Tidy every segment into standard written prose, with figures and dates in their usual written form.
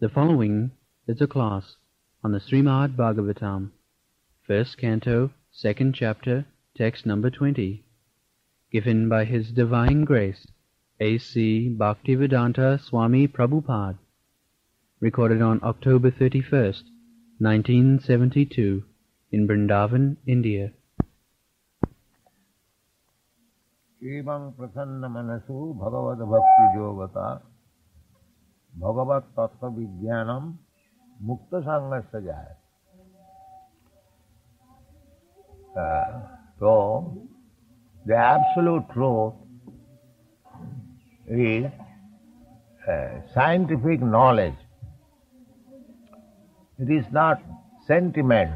The following is a class on the Srimad Bhagavatam, first canto, second chapter, text number 20, given by His Divine Grace, A.C. Bhaktivedanta Swami Prabhupada, recorded on October 31st, 1972, in Vrindavan, India. एवं प्रसन्न मनसु भगवद भक्ति योगता भगवत तत्व विज्ञानम मुक्त संग सजाय. So the absolute truth is scientific knowledge. It is not sentiment.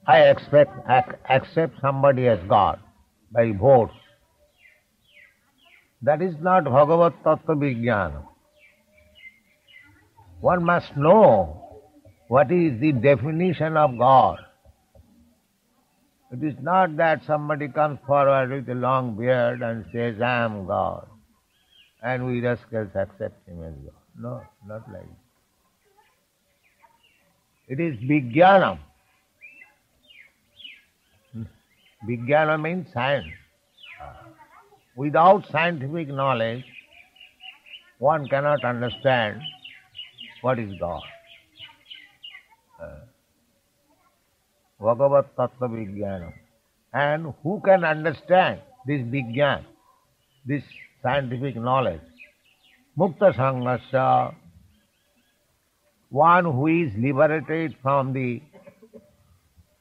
I accept somebody as God by votes. That is not Bhagavat Tattva Vijnana. One must know what is the definition of God. It is not that somebody comes forward with a long beard and says, I am God, and we rascals accept him as God. No, not like that. It is Vijnana. Vijnana means science. Without scientific knowledge, one cannot understand what is God. Bhagavat Tattva Vijnana. And who can understand this Vijnana, this scientific knowledge? Mukta Sanghasya, one who is liberated from the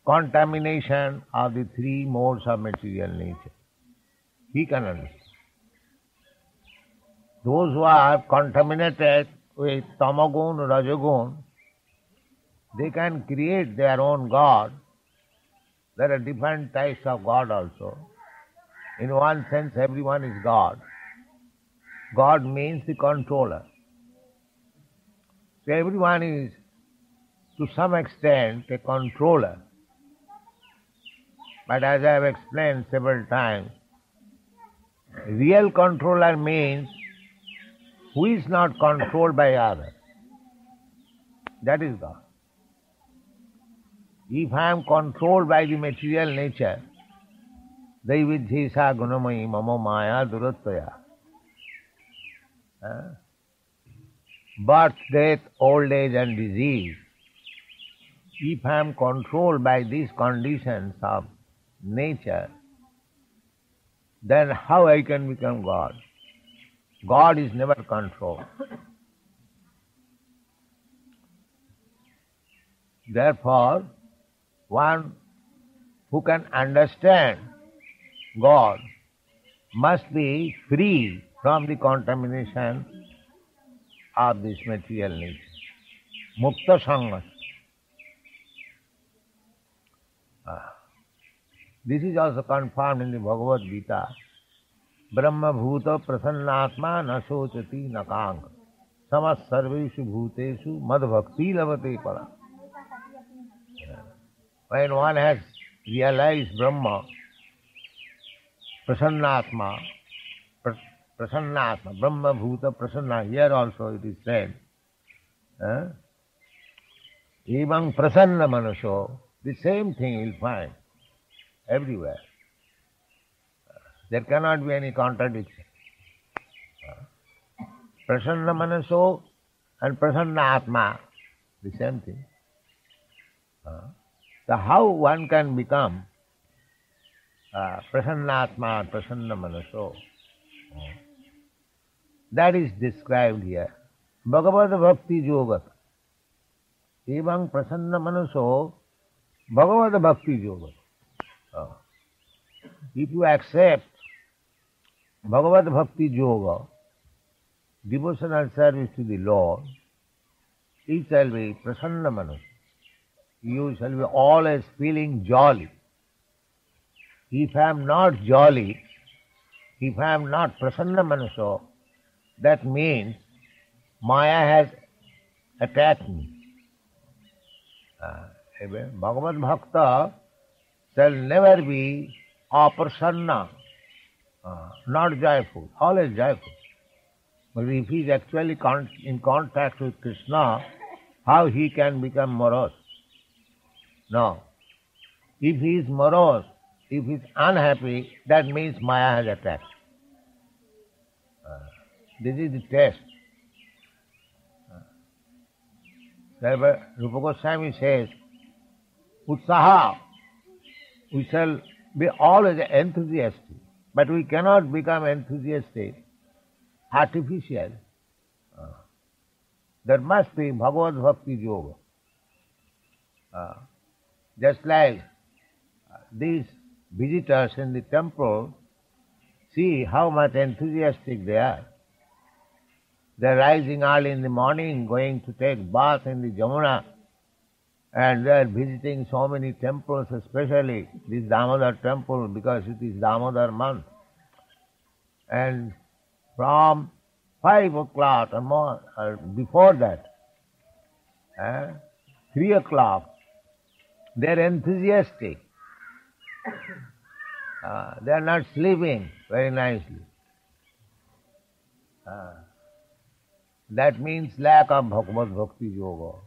contamination of the three modes of material nature. He can understand. Those who are contaminated with tamagun, rajagun, they can create their own God. There are different types of God also. In one sense, everyone is God. God means the controller. So everyone is, to some extent, a controller. But as I have explained several times, real controller means who is not controlled by others. That is God. If I am controlled by the material nature, Daividhisa gunamayi mama maya durattaya. Birth, death, old age and disease. If I am controlled by these conditions of nature, then how I can become God? God is never controlled. Therefore, one who can understand God must be free from the contamination of this material nature. Mukta Sanghas. This is also confirmed in the Bhagavad Gita. Brahma bhuta prasannatma na sochati nakang samas sarveshu bhuteshu mad bhakti lavate para. When one has realized Brahma, prasannatma, Brahma bhuta prasanna, here also it is said, evang prasanna manaso, the same thing you will find everywhere. There cannot be any contradiction. Prasanna manaso and prasanna atma, the same thing. So how one can become prasanna atma or prasanna manaso? That is described here. Bhagavad Bhakti Yogat. Evang prasanna manaso Bhagavad Bhakti Yogat. If you accept Bhagavad Bhakti Yoga, devotional service to the Lord, it shall be prasanna manaso. You shall be always feeling jolly. If I am not jolly, if I am not prasanna manaso, that means Maya has attacked me. Bhagavad Bhakta shall never be aprasanna, not joyful, always joyful. But if he is actually in contact with Krishna, how he can become morose? No. If he is morose, if he is unhappy, that means Maya has attacked. This is the test. Therefore, Rupa Goswami says, Utsaha, we shall be always enthusiastic, but we cannot become enthusiastic, artificial. There must be Bhagavad Bhakti Yoga. Just like these visitors in the temple, see how much enthusiastic they are. They are rising early in the morning, going to take bath in the Jamuna, and they are visiting so many temples, especially this Damodar temple, because it is Damodar month. And from 5 o'clock or more, or before that, 3 o'clock, they are enthusiastic. They are not sleeping very nicely. That means lack of Bhagavad Bhakti Yoga.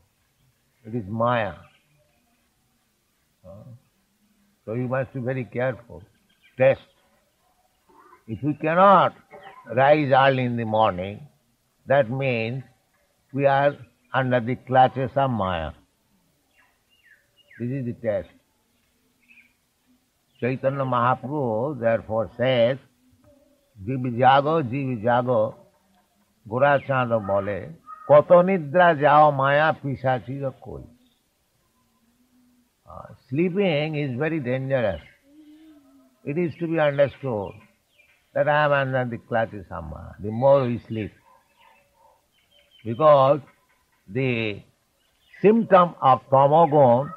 It is Maya. So you must be very careful. Test. If we cannot rise early in the morning, that means we are under the clutches of Maya. This is the test. Chaitanya Mahaprabhu therefore says, Jiv jago, Gora Chanda bole, Koto nidra jao maya pisachira koi. Sleeping is very dangerous. It is to be understood that I am under the clutches of Maya. The more we sleep. Because the symptom of tamogun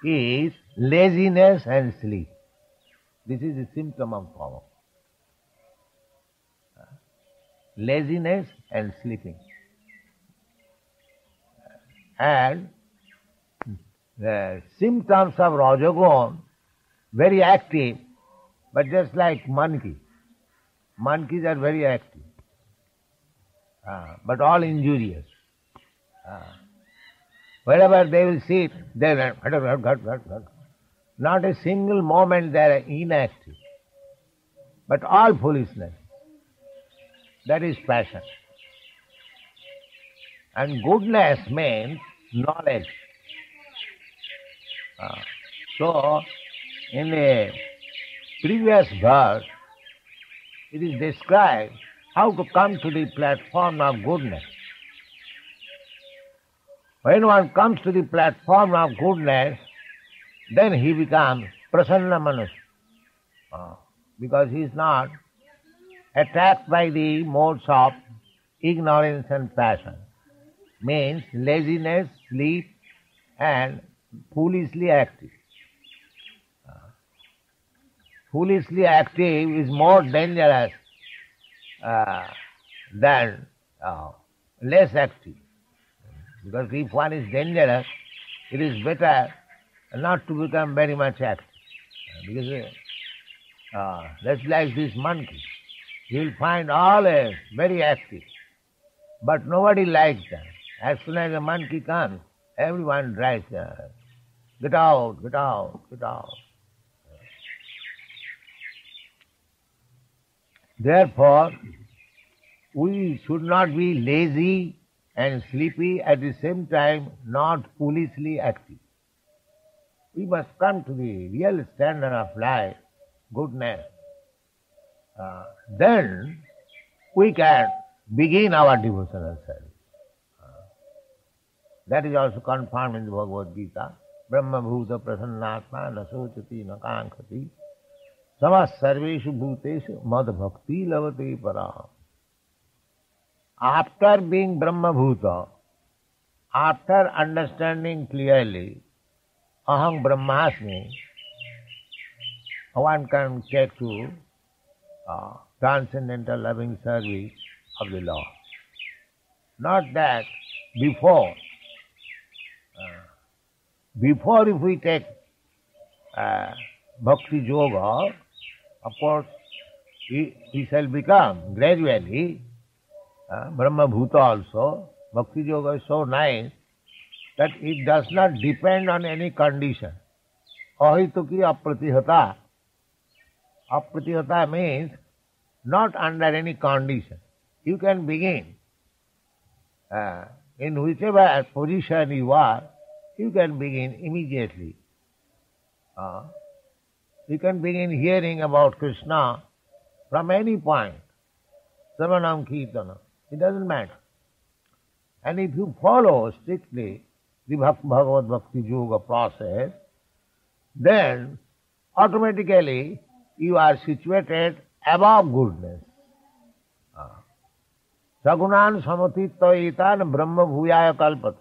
is laziness and sleep. This is the symptom of tamogun. Laziness and sleeping. And the symptoms of Rajagun, very active, but just like monkey. Monkeys are very active, but all injurious. Wherever they will sit, they will not a single moment they are inactive, but all foolishness. That is passion. And goodness means knowledge. So, in the previous verse, it is described how to come to the platform of goodness. When one comes to the platform of goodness, then he becomes prasanna manusya, because he is not attacked by the modes of ignorance and passion. Means laziness, sleep, and foolishly active. Foolishly active is more dangerous than less active. Because if one is dangerous, it is better not to become very much active. Because that's like this monkey. You will find always very active. But nobody likes them. As soon as a monkey comes, everyone drives, get out, get out, get out. Therefore, we should not be lazy and sleepy, at the same time not foolishly active. We must come to the real standard of life, goodness. Then we can begin our devotional service. That is also confirmed in the Bhagavad Gita. Brahma bhuta prasannatma na sochati na kankhati samas sarveshu bhuteshu mad bhakti lavate para. After being Brahma bhuta, after understanding clearly aham brahmasmi, one can take to transcendental loving service of the Lord. Not that before. Before, if we take bhakti yoga, of course, we shall become gradually Brahma Bhuta also. Bhakti Yoga is so nice that it does not depend on any condition. Ahituki apratihata. Apratihata means not under any condition. You can begin. In whichever position you are, you can begin immediately. You can begin hearing about Krishna from any point. Savanam Kirtanam. It doesn't matter. And if you follow strictly the Bhagavad Bhakti Yoga process, then automatically you are situated above goodness. Sagunan samatitaitan brahma bhuyaya kalpat.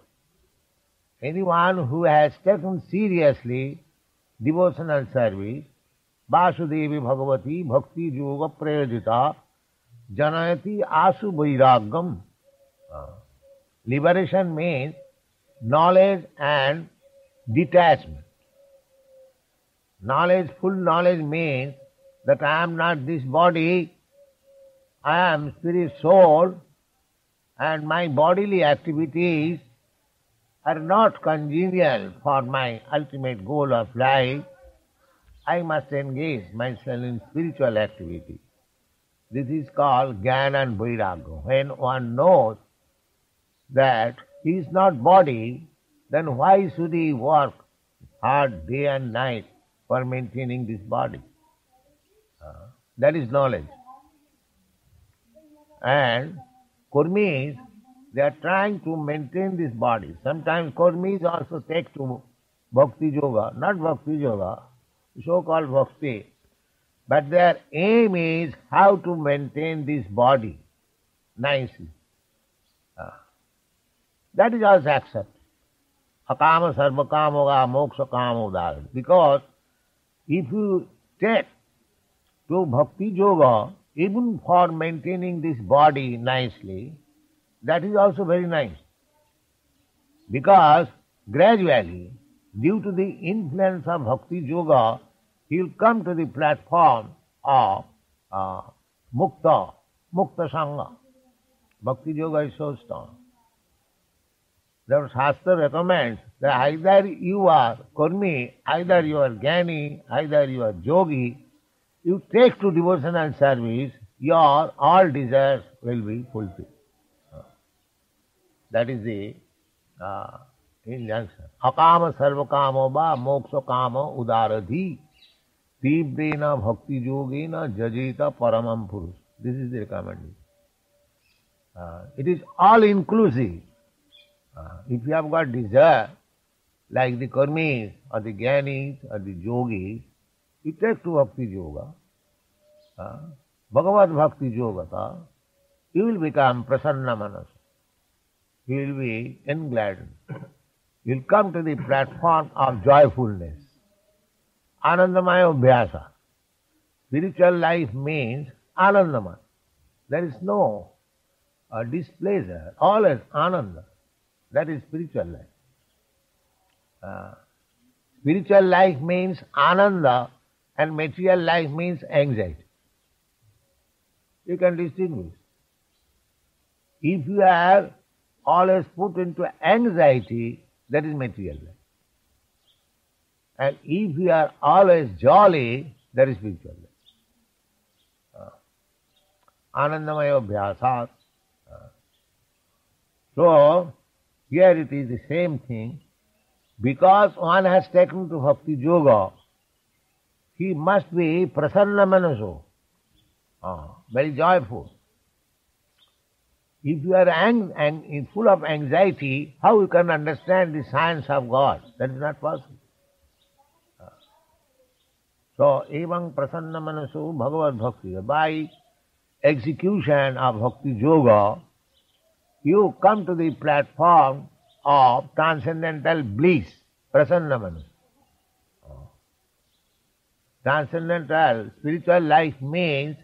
Anyone who has taken seriously devotional service, Vasudevi Bhagavati Bhakti Yoga Prayojita Janayati Asu Vairagam. Liberation means knowledge and detachment. Knowledge, full knowledge means that I am not this body, I am spirit soul, and my bodily activities are not congenial for my ultimate goal of life. I must engage myself in spiritual activity. This is called Jnana and Vairagya. When one knows that he is not body, then why should he work hard day and night for maintaining this body? That is knowledge. And Kurmis, they are trying to maintain this body. Sometimes Kurmis also take to Bhakti Yoga, not Bhakti Yoga, so-called Bhakti. But their aim is how to maintain this body nicely. That is also accepted. Akama sarva kamoga moksha kamo udara. Because if you take to Bhakti Yoga, even for maintaining this body nicely, that is also very nice. Because gradually, due to the influence of Bhakti Yoga, he will come to the platform of Mukta Sangha. Bhakti Yoga is so strong. The Shastra recommends that either you are Kurmi, either you are Jnani, either you are Yogi, you take to devotional service, your all desires will be fulfilled. That is the injunction. Akama sarva kamo ba moksha kamo udaradhi tibrena bhakti yogena jajita paramam purush. This is the recommendation. It is all inclusive. If you have got desire, like the Karmis or the Jnanis or the Yogis, you take to Bhakti Yoga, Bhagavad Bhakti Yogata, you will become prasanna manas. You will be engladdened. You will come to the platform of joyfulness. Anandamaya Abhyasa. Spiritual life means Anandamaya. There is no displeasure, always Ananda. That is spiritual life. Spiritual life means Ananda and material life means anxiety. You can distinguish. If you are always put into anxiety, that is material life. And if you are always jolly, that is spiritual life. Anandamaya Abhyasat. So, here it is the same thing. Because one has taken to Bhakti Yoga, he must be prasanna manaso, very joyful. If you are full of anxiety, how you can understand the science of God? That is not possible. So, evang prasanna manaso bhagavad bhakti. By execution of Bhakti Yoga, you come to the platform of transcendental bliss, prasanna manaso. Transcendental spiritual life means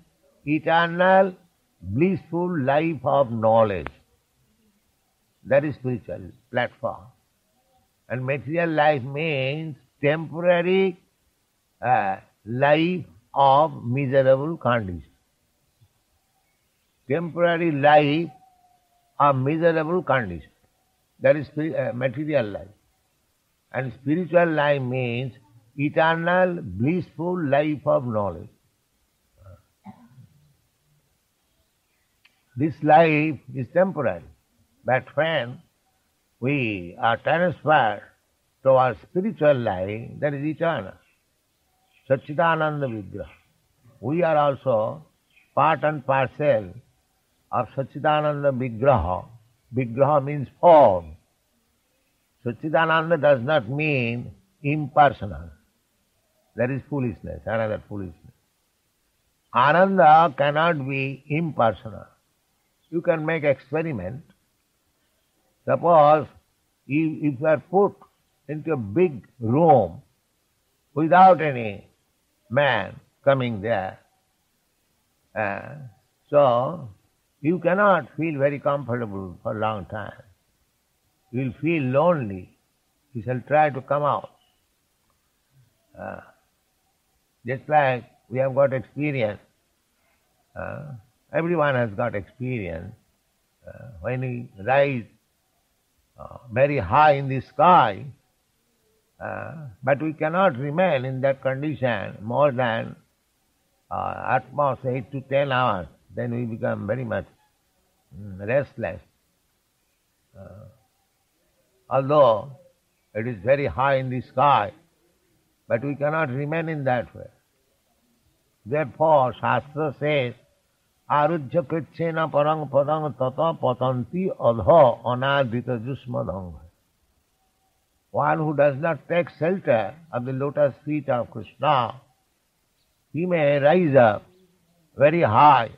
eternal blissful life of knowledge. That is spiritual platform. And material life means temporary life of miserable condition. Temporary life a miserable condition. That is material life. And spiritual life means eternal, blissful life of knowledge. This life is temporary, but when we are transferred to our spiritual life, that is eternal. Satchidananda Vigraha. We are also part and parcel of Satchidananda Vigraha. Vigraha means form. Satchidananda does not mean impersonal. That is foolishness, another foolishness. Ananda cannot be impersonal. You can make experiment. Suppose if you are put into a big room without any man coming there, so you cannot feel very comfortable for a long time. You will feel lonely. You shall try to come out. Just like we have got experience. Everyone has got experience. When we rise very high in the sky, but we cannot remain in that condition more than at most 8 to 10 hours. Then we become very much restless. Although it is very high in the sky, but we cannot remain in that way. Therefore, Shastra says, Arujya krichena parang padang tata patanti adha anadita jusmadang. One who does not take shelter of the lotus feet of Krishna, he may rise up very high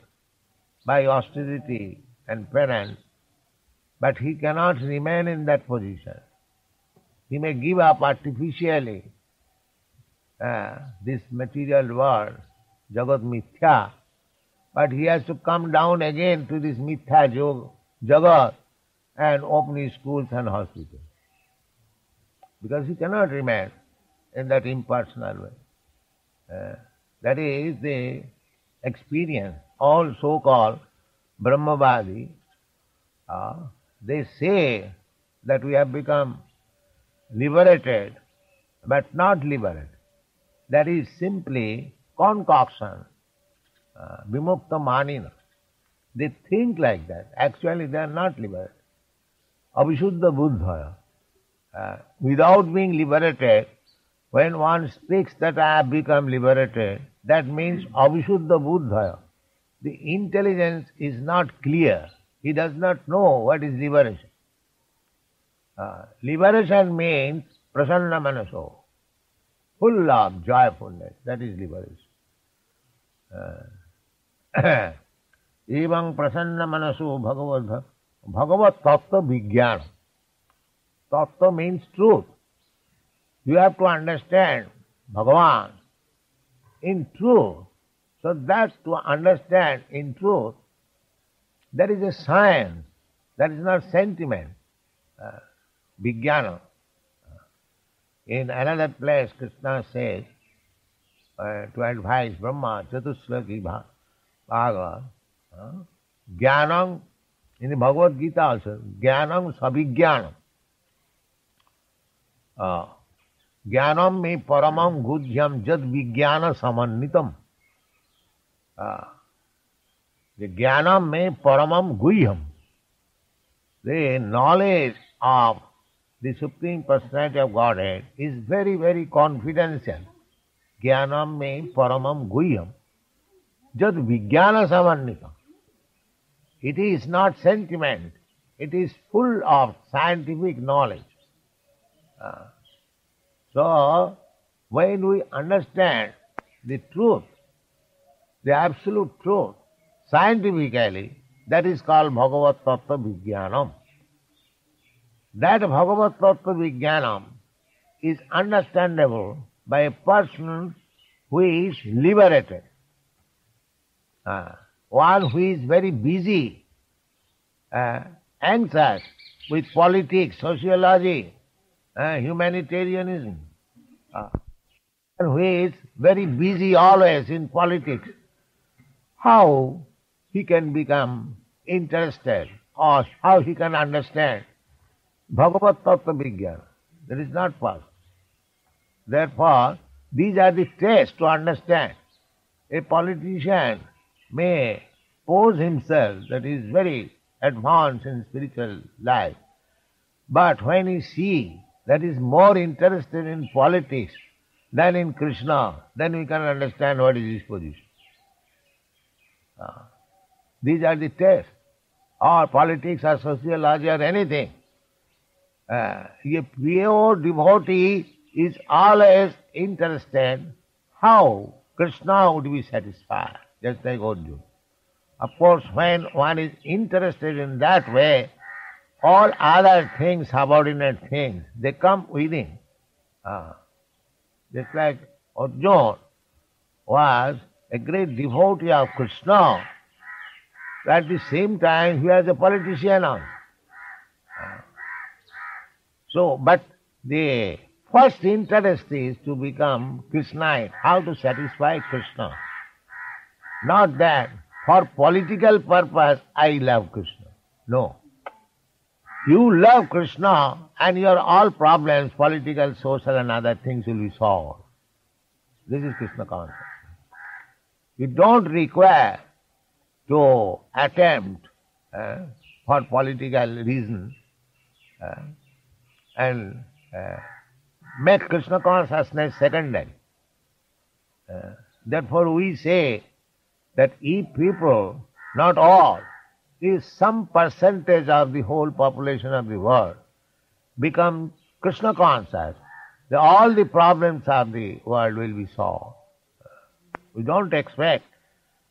by austerity and penance, but he cannot remain in that position. He may give up artificially this material world, Jagat Mithya, but he has to come down again to this Mithya Jagat and open his schools and hospitals. Because he cannot remain in that impersonal way. That is the experience. All so-called Brahmavadi, they say that we have become liberated, but not liberated. That is simply concoction, vimukta manina. They think like that. Actually they are not liberated. Avisuddha buddhaya. Without being liberated, when one speaks that I have become liberated, that means avisuddha buddhaya. The intelligence is not clear. He does not know what is liberation. Liberation means prasanna manaso, full of joyfulness. That is liberation. Evang prasanna manaso bhagavat tattva vijnana. Tattva means truth. You have to understand Bhagavan in truth. So that to understand in truth, that is a science. That is not sentiment. Vijnana. In another place, Krishna says to advise Brahma, Chatushlaki Bhagavad, Jnanam, in the Bhagavad Gita also, Jnanam Sabhijnanam. Jnanam me paramam gudhyam jad vijnana samannitam. The jnanam me paramam guhyam. The knowledge of the Supreme Personality of Godhead is very, very confidential. Jnanam me paramam guhyam jad vijnana samannitam. It is not sentiment. It is full of scientific knowledge. So, when we understand the truth, the absolute truth, scientifically, that is called Bhagavat Tattva Vijnanam. That Bhagavat Tattva Vijnanam is understandable by a person who is liberated. One who is very busy, anxious with politics, sociology, humanitarianism, and who is very busy always in politics, how he can become interested or how he can understand Bhagavat Tattva Vijnana. That is not possible. Therefore, these are the tests to understand. A politician may pose himself that he is very advanced in spiritual life, but when he sees that he is more interested in politics than in Krishna, then we can understand what is his position. These are the tests, or politics or sociology or anything. A pure devotee is always interested how Krishna would be satisfied, just like Arjuna. Of course, when one is interested in that way, all other things, subordinate things, they come within. Just like Arjuna was a great devotee of Krishna, at the same time he was a politician also. So, but the first interest is to become Krishnite, how to satisfy Krishna. Not that for political purpose I love Krishna. No. You love Krishna and your all problems, political, social and other things will be solved. This is Krishna consciousness. You don't require to attempt for political reasons and make Krishna consciousness secondary. Therefore we say that if people, not all, if some percentage of the whole population of the world become Krishna conscious, then all the problems of the world will be solved. We don't expect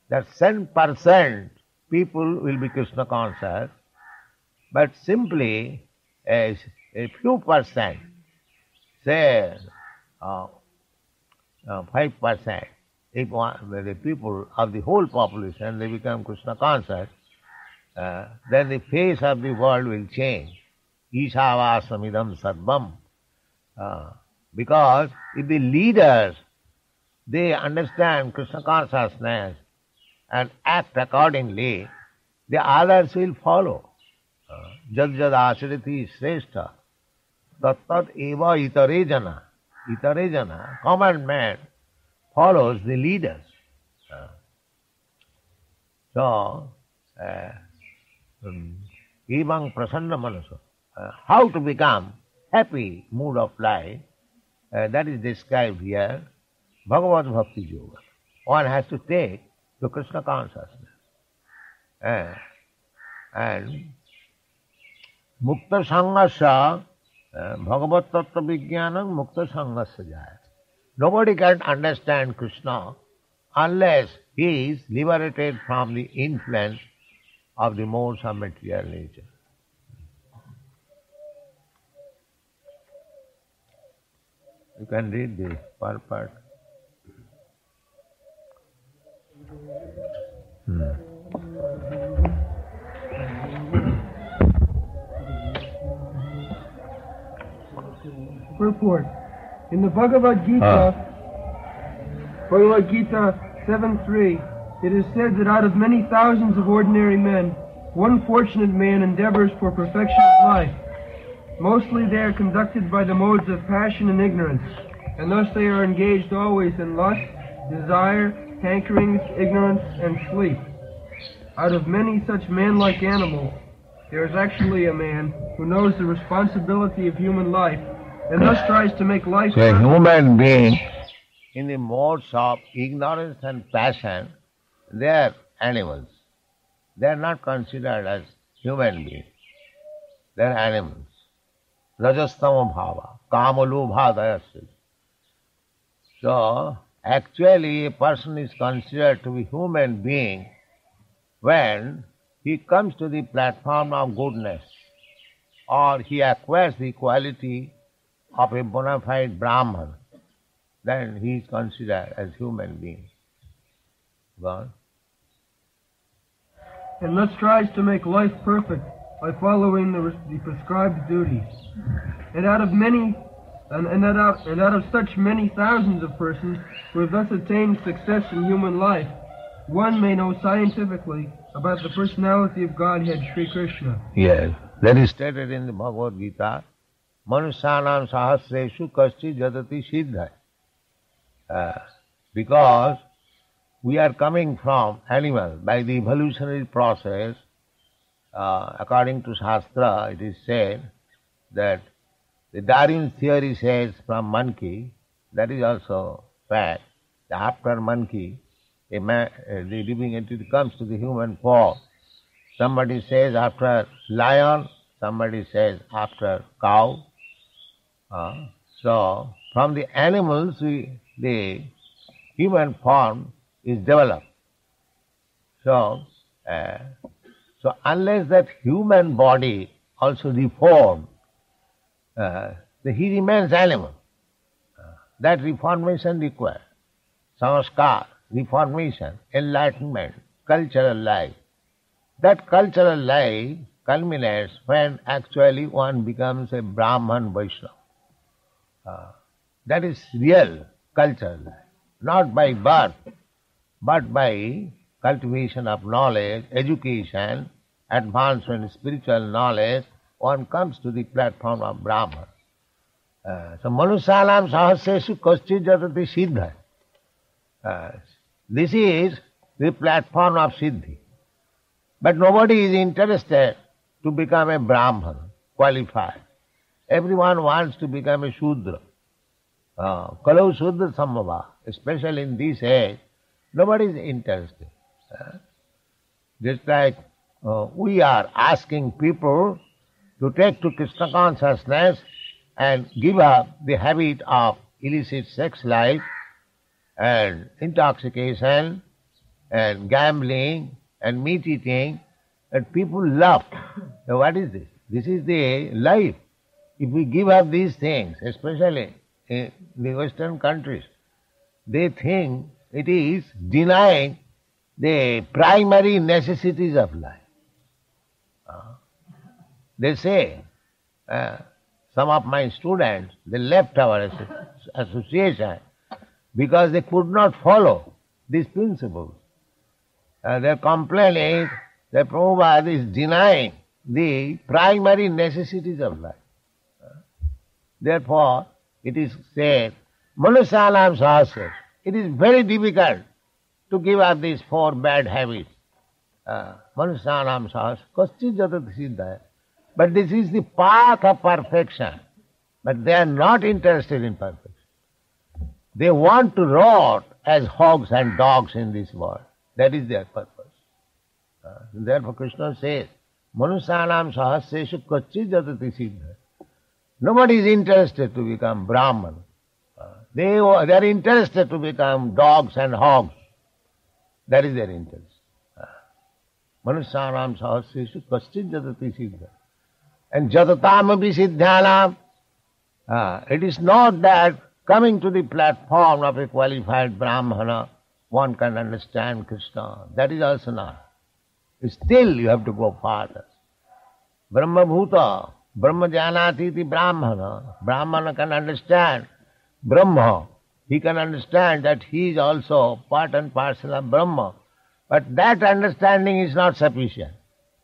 that 10% people will be Krishna conscious, but simply a few percent, say 5%, if the people of the whole population, they become Krishna conscious, then the face of the world will change. Isavasamidam sarvam. Because if the leaders, they understand Krishna consciousness and act accordingly, the others will follow. Jad jad ashriti shrestha tat tat eva itarejana. Itarejana, common man, follows the leaders. So, evang prasanna manasa. How to become happy mood of life, that is described here, Bhagavad Bhakti Yoga. One has to take to Krishna consciousness. And Mukta Sanghasya, Bhagavad Tattva Vijnanam Mukta Sanghasya Jaya. Nobody can understand Krishna unless he is liberated from the influence of the modes of material nature. You can read this purport. Purport. In the Bhagavad Gita, Bhagavad Gita 7:3, it is said that out of many thousands of ordinary men, one fortunate man endeavors for perfection of life. Mostly they are conducted by the modes of passion and ignorance, and thus they are engaged always in lust, desire, hankerings, ignorance, and sleep. Out of many such man-like animals, there is actually a man who knows the responsibility of human life, and thus tries to make life... So a human being in the modes of ignorance and passion, they are animals. They are not considered as human beings. They are animals. Rajastama bhava, kamalubhadayasya. So, actually a person is considered to be human being when he comes to the platform of goodness, or he acquires the quality of a bona fide Brahman, then he is considered as human being. God. And thus tries to make life perfect by following the prescribed duties. And out of such many thousands of persons who have thus attained success in human life, one may know scientifically about the personality of Godhead, Sri Krishna. Yes, that is stated in the Bhagavad Gita. Manusyanam sahasreshu kaschid jatati siddha. Because we are coming from animal by the evolutionary process. According to Shastra, it is said that the Darwin theory says from monkey, that is also fact. After monkey, the living entity comes to the human form. Somebody says after lion, somebody says after cow. So from the animals, the human form is developed. So unless that human body also reformed, he remains animal. That reformation requires sanskar, reformation, enlightenment, cultural life. That cultural life culminates when actually one becomes a Brahman Vaishnava. That is real cultural life. Not by birth, but by cultivation of knowledge, education, advancement in spiritual knowledge, one comes to the platform of Brahman. So Manusyanam sahasreshu kaschid jatati siddha. This is the platform of Siddhi. But nobody is interested to become a Brahman, qualified. Everyone wants to become a Shudra. Kalau Shudra Sambhava, especially in this age, nobody is interested. Just like we are asking people to take to Krishna consciousness and give up the habit of illicit sex life and intoxication and gambling and meat eating, and people laugh. Now what is this? This is the life. If we give up these things, especially in the Western countries, they think it is denying the primary necessities of life. They say, some of my students, they left our association because they could not follow these principles. Their complaint is that Prabhupada is denying the primary necessities of life. Therefore, it is said, Manusyanam sahasreshu. It is very difficult to give up these 4 bad habits. Manusyanam sahasreshu kaschid jatati siddha. But this is the path of perfection. But they are not interested in perfection. They want to rot as hogs and dogs in this world. That is their purpose. Therefore Krishna says, Manusyanam sahasreshu kaschid jatati siddha. Nobody is interested to become Brahman. They are interested to become dogs and hogs. That is their interest. Manusyanam sahasreshu kaschid jatati siddha. And jatatamapi siddhanam. It is not that coming to the platform of a qualified Brahmana, one can understand Krishna. That is also not. Still you have to go farther. Brahma bhuta, Brahma janati iti Brahmana. Brahmana can understand Brahma. He can understand that he is also part and parcel of Brahma. But that understanding is not sufficient.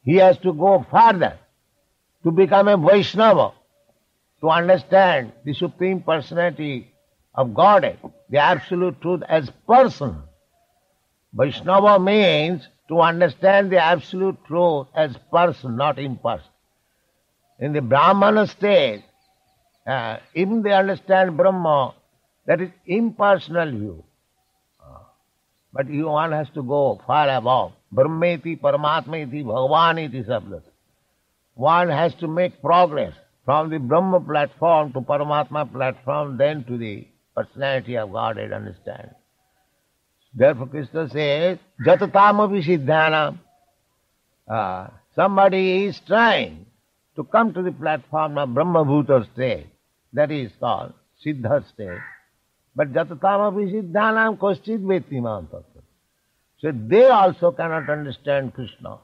He has to go farther to become a Vaishnava, to understand the Supreme Personality of Godhead, the Absolute Truth as person. Vaishnava means to understand the Absolute Truth as person, not impersonal. In the Brahmana state, even they understand Brahma, that is impersonal view. But one has to go far above. Brahmeti, Paramatmeti, Bhagavaniti sabdas. One has to make progress from the Brahma platform to Paramatma platform, then to the personality of Godhead understand. Therefore Krishna says, Jatatamapi siddhanam. Somebody is trying to come to the platform of Brahma Bhuta state. That is called Siddha state. But Jatatamapi siddhanam kaschid veti mam tattva. So they also cannot understand Krishna.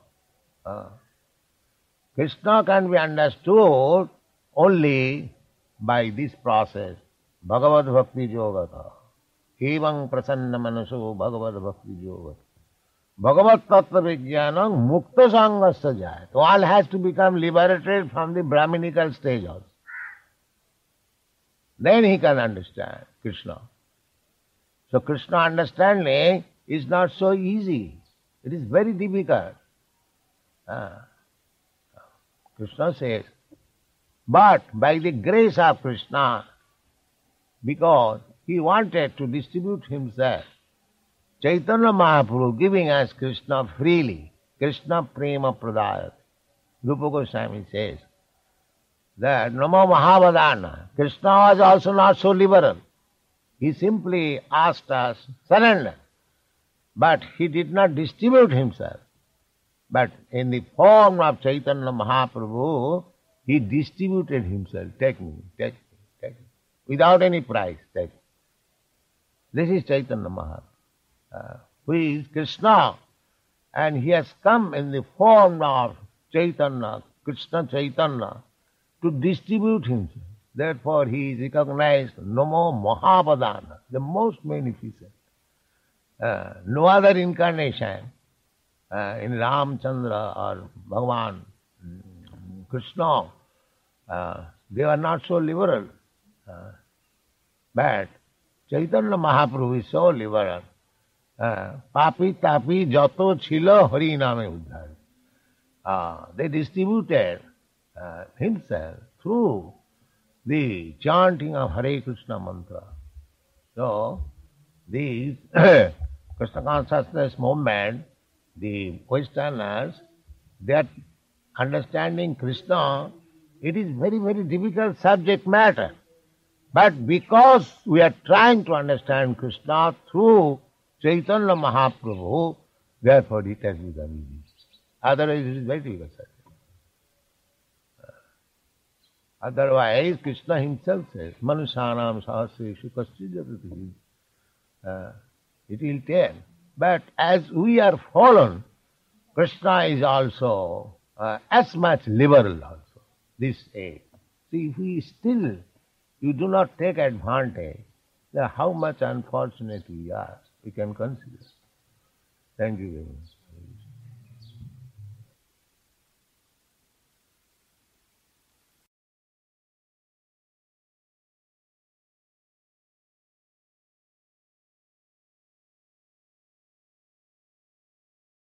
Krishna can be understood only by this process. Bhagavad Bhakti Yogata. Evam prasanna manaso Bhagavad Bhakti Yogata. Bhagavat Tattva Vijnanam Mukta Sangasya Jayat. All has to become liberated from the Brahminical stage also. Then he can understand Krishna. So Krishna understanding is not so easy. It is very difficult. Krishna says, but by the grace of Krishna, because he wanted to distribute himself, Chaitanya Mahaprabhu giving us Krishna freely, Krishna prema pradayat. Rupa Goswami says that Namo Mahavadana, Krishna was also not so liberal. He simply asked us, surrender. But he did not distribute himself. But in the form of Chaitanya Mahaprabhu, he distributed himself. Take me, take me, take me. Without any price, take me. This is Chaitanya Mahaprabhu, who is Krishna. And he has come in the form of Chaitanya, Krishna Chaitanya, to distribute himself. Therefore he is recognized Namo Mahavadana, the most magnificent. No other incarnation in Ramchandra or Bhagavan, Krishna, they are not so liberal. But Chaitanya Mahaprabhu is so liberal. Papi tapi jato chilo hari name uddhar. They distributed himself through the chanting of Hare Krishna mantra. So, these Krishna consciousness movement, the Westerners, they are understanding Krishna, it is very, very difficult subject matter. But because we are trying to understand Krishna through Chaitanya Mahaprabhu, therefore it has become easy. Otherwise it is very difficult subject. Otherwise, Krishna himself says, Manushanam sahasreshu kaschijatati. It will tell. But as we are fallen, Krishna is also as much liberal also, this age. See, if we still, you do not take advantage, then how much unfortunate we are, we can consider. Thank you very much.